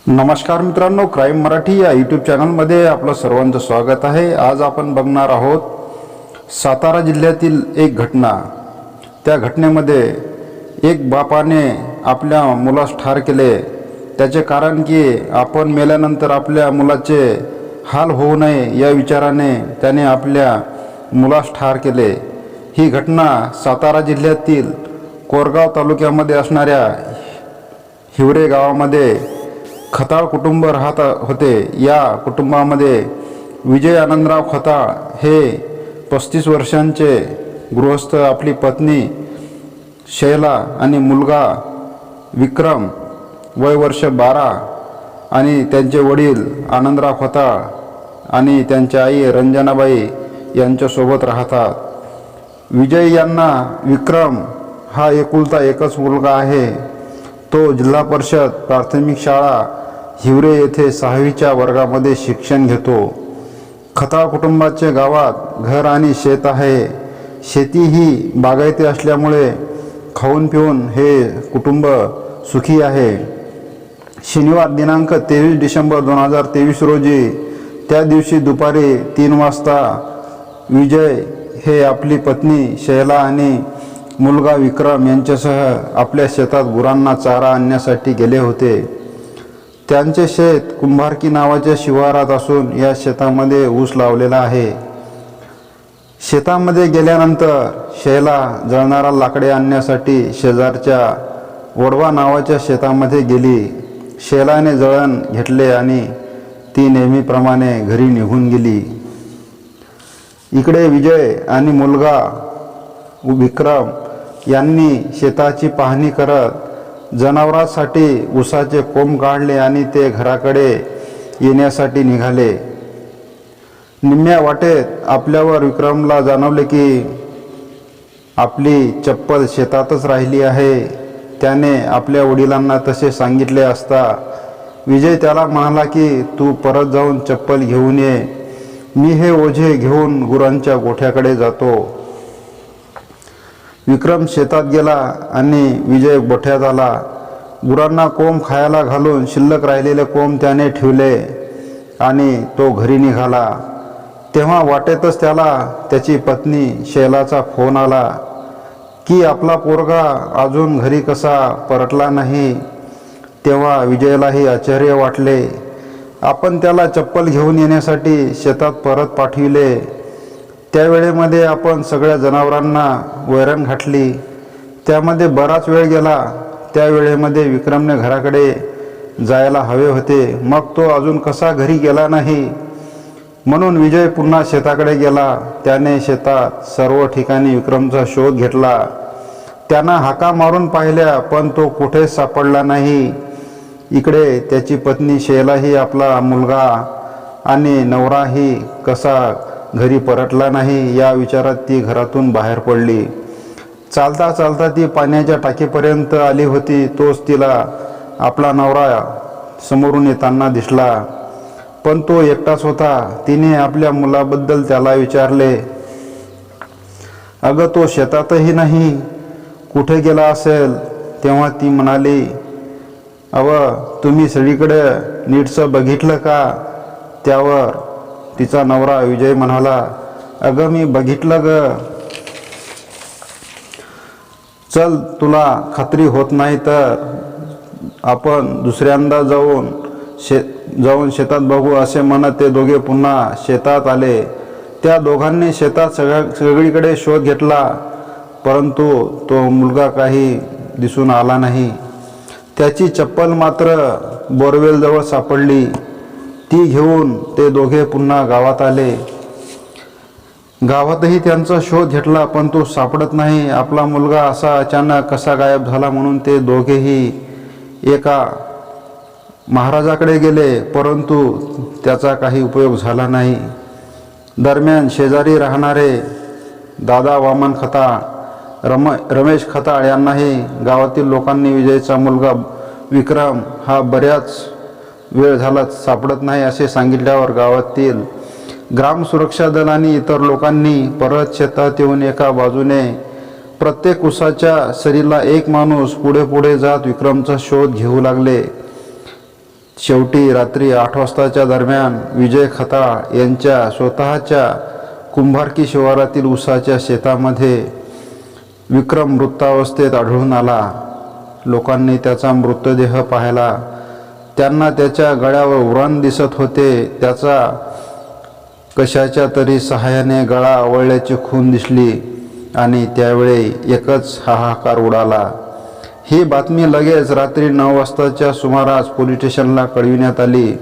नमस्कार मित्रांनो, क्राईम मराठी या यूट्यूब चॅनलमध्ये आपलं सर्वांचं स्वागत आहे। आज आपण बघणार आहोत सातारा जिल्ह्यातील एक घटना। त्या घटनेमध्ये एक बापाने आपल्या मुलास ठार केले। त्याचे कारण की आपण मेल्यानंतर आपल्या मुलाचे हाल होऊ नये या विचाराने त्याने आपल्या मुलास ठार केले। ही घटना सातारा जिल्ह्यातील कोरगाव तालुक्यामध्ये असणाऱ्या हिवरे गावामध्ये खताळ कुटुंब राहत होते। या कुटुंबामध्ये विजय आनंदराव खताळ हे 35 वर्षांचे गृहस्थ, आपली पत्नी शैला आणि मुलगा विक्रम वय वर्ष 12 आणि त्यांचे वडील आनंदराव खताळ आणि त्यांची आई रंजनाबाई यांच्यासोबत राहतात। विजय यांना विक्रम हा एकुलता एकच मुलगा आहे। तो जिल्हा परिषद प्राथमिक शाळा हिवरे येथे 6वीच्या वर्गामध्ये शिक्षण घेतो। खताळ कुटुंबाचे गावात घर आणि शेत आहे। शेती ही बागायती असल्यामुळे खाऊन पिऊन हे कुटुंब सुखी आहे। शनिवार दिनांक 23 डिसेंबर 2023 रोजी त्या दिवशी दुपारी 3 वाजता विजय हे आपली पत्नी शैला आणि मुलगा विक्रम यांच्यासह आपल्या शेतात गुरांना चारा आणण्यासाठी गेले होते। त्यांचे शेत कुंभारकी नावाच्या शिवारात असून या शेतामध्ये ऊस लावलेला आहे। शेतामध्ये गेल्यानंतर शैला जळणारा लाकडे आणण्यासाठी शेजारच्या वडवा नावाच्या शेतामध्ये गेली। शैलाने जळण घेतले आणि ती नेहमीप्रमाणे घरी निघून गेली। इकडे विजय आणि मुलगा विक्रम यांनी शेताची पाहणी करत जनावरांसाठी ऊसाचे कोंब काढले आणि ते घराकडे येण्यासाठी निघाले। निम्म्या वाटेत आपल्यावर विक्रमला जाणवले की आपली चप्पल शेतातच राहिली आहे। त्याने आपल्या वडिलांना तसे सांगितले असता विजय त्याला म्हणाला की तू परत जाऊन चप्पल घेऊन ये, मी हे ओझे घेऊन गुरांच्या गोठ्याकडे जातो। विक्रम शेतात गेला आणि विजय गोठ्यात आला। गुरांना कोंब खायला घालून शिल्लक राहिलेले कोंब त्याने ठेवले आणि तो घरी निघाला। तेव्हा वाटेतच त्याला त्याची पत्नी शैलाचा फोन आला की आपला पोरगा अजून घरी कसा परतला नाही। तेव्हा विजयलाही आश्चर्य वाटले। आपण त्याला चप्पल घेऊन येण्यासाठी शेतात परत पाठविले। त्यावेळेमध्ये आपण सगळ्या जनावरांना वैरण घातली। त्यामध्ये बराच वेळ गेला। त्या वेळेमध्ये विक्रमने घराकडे जायला हवे होते, मग तो अजून कसा घरी गेला नाही। म्हणून विजय पुन्हा शेताकडे गेला। त्याने शेतात सर्व ठिकाणी विक्रमचा शोध घेतला। त्यानं हाका मारून पाहिल्या पण तो कुठेच सापडला नाही। इकडे त्याची पत्नी शैलाही आपला मुलगा आणि नवराही कसा घरी परतला नाही या विचारात ती घरातून बाहेर पडली। चालता चालता ती पाण्याच्या टाकीपर्यंत आली होती। तोच तिला आपला नवरा समोरून येताना दिसला, पण तो एकटाच होता। तिने आपल्या मुलाबद्दल त्याला विचारले, अगं तो शेतातही नाही, कुठे गेला असेल? तेव्हा ती म्हणाली, तुम्ही सगळीकडे नीटसं बघितलं का? त्यावर तिचा नवरा विजय म्हणाला, अगं मी बघितलं ग, चल तुला खात्री होत नाही तर आपण दुसऱ्यांदा जाऊन शेतात बघू असे म्हणत ते दोघे पुन्हा शेतात आले। त्या दोघांनी शेतात सगळीकडे शोध घेतला, परंतु तो मुलगा काही दिसून आला नाही। त्याची चप्पल मात्र बोरवेलजवळ सापडली। ती घेऊन ते दोघे पुन्हा गावात आले। गावातही त्यांचा शोध घेतला, पण तो सापडत नाही। आपला मुलगा असा अचानक कसा गायब झाला म्हणून ते दोघेही एका महाराजाकडे गेले, परंतु त्याचा काही उपयोग झाला नाही। दरम्यान शेजारी राहणारे दादा वामन खताळ, रमेश खताळ यांनाही गावातील लोकांनी विजयचा मुलगा विक्रम हा बऱ्याच वेळ झाला सापडत नाही असे सांगितल्यावर गावातील ग्राम सुरक्षा दल आणि इतर लोकांनी परत शेतात येऊन एका बाजूने प्रत्येक उसाच्या सरीला एक माणूस पुढे पुढे जात विक्रमचा शोध घेऊ लागले। शेवटी रात्री 8 वाजताच्या दरम्यान विजय खताळ यांच्या स्वतःच्या कुंभारकी शिवारातील ऊसाच्या शेतामध्ये विक्रम मृतावस्थेत आढळून आला. लोकांनी त्याचा मृतदेह पाहिला. त्यांना त्याच्या गळ्यावर उरण दिसत होते. त्याचा कशाच्या तरी सहाय्याने गळा आवळल्याची खून दिसली आणि त्यावेळी एकच हाहाकार उडाला. ही बातमी लगेच रात्री 9 वाजताच्या सुमारास पोलीस स्टेशनला कळविण्यात आली.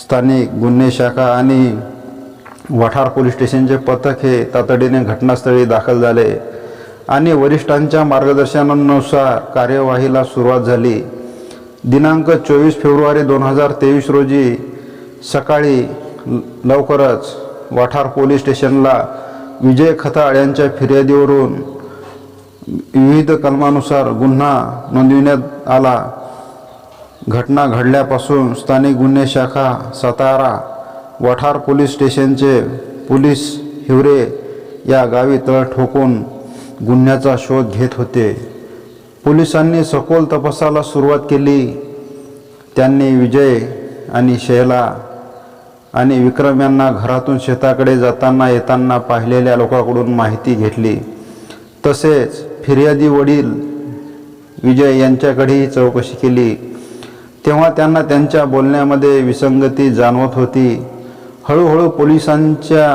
स्थानिक गुन्हे शाखा आणि वाठार पोलीस स्टेशनचे पथक हे तातडीने घटनास्थळी दाखल झाले आणि वरिष्ठांच्या मार्गदर्शनानुसार कार्यवाहीला सुरुवात झाली. दिनांक 24 फेब्रुवारी 2023 रोजी सकाळी लवकरच वाठार पोलीस स्टेशनला विजय खताळ यांच्या फिर्यादीवरून विविध कलमानुसार गुन्हा नोंदविण्यात आला. घटना घडल्यापासून स्थानिक गुन्हे शाखा सातारा वाठार पोलीस स्टेशनचे पोलीस हिवरे या गावी तळ ठोकून गुन्ह्याचा शोध घेत होते. पोलिसांनी सखोल तपासाला सुरुवात केली. त्यांनी विजय आणि शैला आणि विक्रम यांना घरातून शेताकडे जाताना येताना पाहिलेल्या लोकांकडून माहिती घेतली. तसेच फिर्यादी वडील विजय यांच्याकडेही चौकशी केली. तेव्हा त्यांना त्यांच्या बोलण्यामध्ये विसंगती जाणवत होती. हळूहळू पोलिसांच्या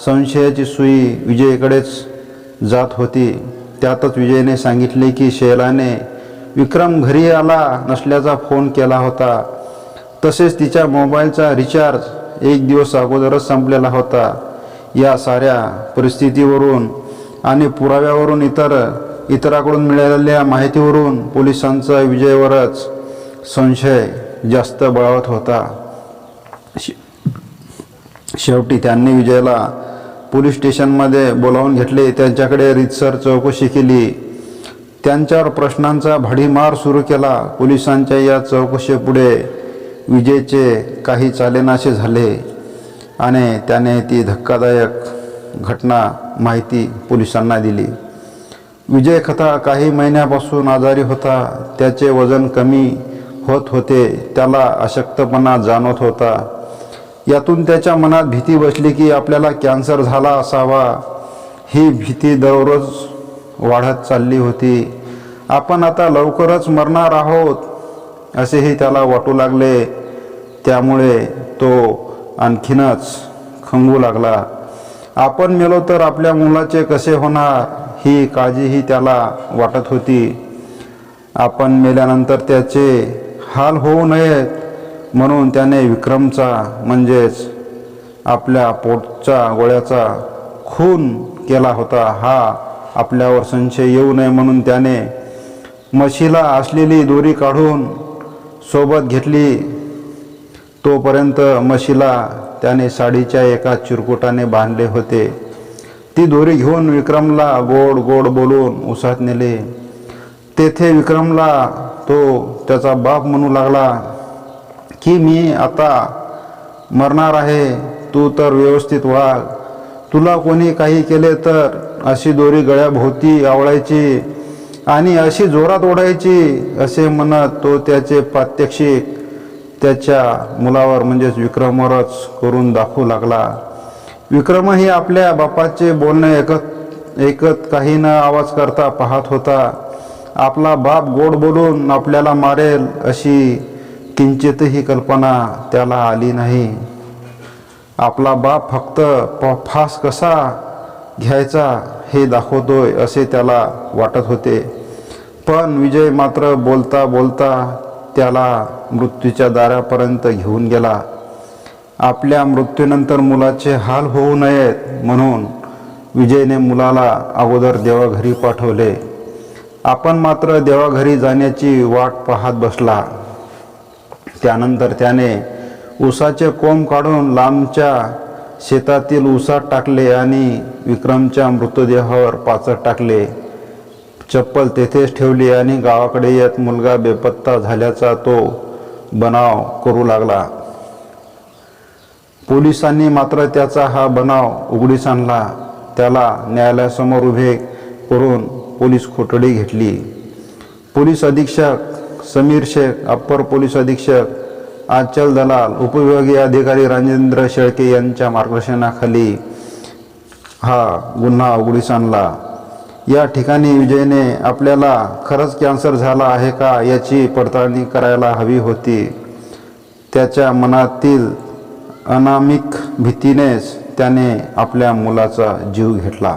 संशयाची सुई विजयकडेच जात होती. त्यातच विजयने सांगितले की शैलाने विक्रम घरी आला नसल्याचा फोन केला होता. तसेच तिच्या मोबाईलचा रिचार्ज 1 दिवस अगोदरच संपलेला होता. या साऱ्या परिस्थितीवरून आणि पुराव्यावरून इतराकडून मिळालेल्या माहितीवरून पोलिसांचा विजयवरच संशय जास्त बळावत होता. शेवटी त्यांनी विजयला पोलीस स्टेशनमध्ये बोलावून घेतले. त्यांच्याकडे रीतसर चौकशी केली. त्यांच्यावर प्रश्नांचा भडीमार सुरू केला. पोलिसांच्या या चौकशीपुढे विजयचे काही चालेनासे झाले आणि त्याने ती धक्कादायक घटना माहिती पोलिसांना दिली. विजय खताळ काही महिन्यापासून आजारी होता. त्याचे वजन कमी होत होते. त्याला अशक्तपणा जाणवत होता. यातून त्याच्या मनात भीती बसली की आपल्याला कॅन्सर झाला असावा. ही भीती दररोज वाढत चालली होती. आपण आता लवकरच मरणार आहोत असेही त्याला वाटू लागले. त्यामुळे तो आणखीनच खंगू लागला. आपण मेलो तर आपल्या मुलाचे कसे होणार ही काळजीही त्याला वाटत होती. आपण मेल्यानंतर त्याचे हाल होऊ नयेत म्हणून त्याने विक्रमचा म्हणजेच आपल्या पोटच्या गोळ्याचा खून केला होता. हा आपल्यावर संशय येऊ नये म्हणून त्याने म्हशीला असलेली दोरी काढून सोबत घेतली. तोपर्यंत म्हशीला त्याने साडीच्या एका चिरकुटाने बांधले होते. ती दोरी घेऊन विक्रमला गोड गोड बोलून उसात नेले. तेथे विक्रमला तो त्याचा बाप म्हणू लागला की मी आता मरणार आहे. तू तर व्यवस्थित वाग. तुला कोणी काही केले तर अशी दोरी गळ्याभोवती आवळायची आणि अशी जोरात ओढायची असे म्हणत तो त्याचे प्रात्यक्षिक त्याच्या मुलावर म्हणजेच विक्रमवरच करून दाखवू लागला. विक्रमही आपल्या बापाचे बोलणे ऐकत काही न आवाज करता पाहत होता. आपला बाप गोड बोलून आपल्याला मारेल अशी किंचितही कल्पना त्याला आली नाही. आपला बाप फक्त फास कसा घ्यायचा हे दाखवतोय असे त्याला वाटत होते. पण विजय मात्र बोलता बोलता त्याला मृत्यूच्या दारापर्यंत घेऊन गेला. आपल्या मृत्यूनंतर मुलाचे हाल होऊ नयेत म्हणून विजयने मुलाला अगोदर देवाघरी पाठवले. आपण मात्र देवाघरी जाण्याची वाट पाहत बसला. त्यानंतर त्याने ऊसाचे कोंब काढून लांबच्या शेतातील ऊसात टाकले आणि विक्रमच्या मृतदेहावर पाचट टाकले. चप्पल तेथेच ठेवली आणि गावाकडे येत मुलगा बेपत्ता झाल्याचा तो बनाव करू लागला. पोलिसांनी मात्र त्याचा हा बनाव उघडीस आणला. त्याला न्यायालयासमोर उभे करून पोलीस कोठडी घेतली. पोलीस अधीक्षक समीर शेख, अप्पर पोलीस अधीक्षक आचल दलाल उपविभागीय अधिकारी राजेंद्र शेळके यांच्या मार्गदर्शनाखाली हा गुन्हा उघडीस आणला। या ठिकाणी विजयने आपल्याला खरंच कॅन्सर झाला आहे का याची पडताळणी करायला हवी होती। त्याच्या मनातील अनामिक भीतीनेच त्याने आपल्या मुलाचा जीव घेतला।